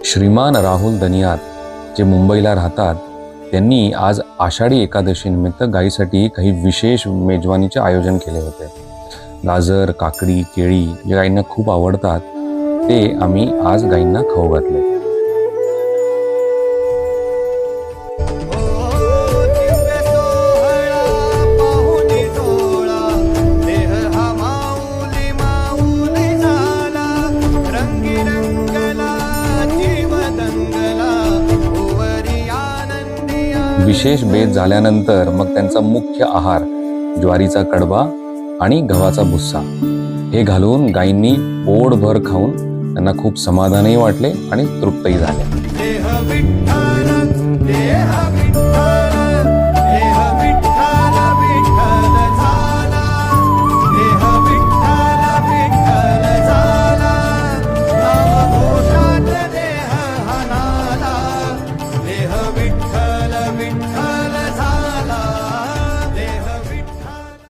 श्रीमान राहुल दनियात जे मुंबईला राहतात त्यांनी आज आषाढी एकादशीनिमित्त गायीसाठी काही विशेष मेजवानीचे आयोजन केले होते। गाजर, काकडी, केळी जे गायींना खूप आवडतात ते आम्ही आज गायींना खाऊ घातले। विशेष बेत झाल्यानंतर मग त्यांचा मुख्य आहार ज्वारीचा कडबा आणि गव्हाचा भुस्सा हे घालून गायींनी पोटभर खाऊन त्यांना खूप समाधानही वाटले आणि तृप्तही झाले।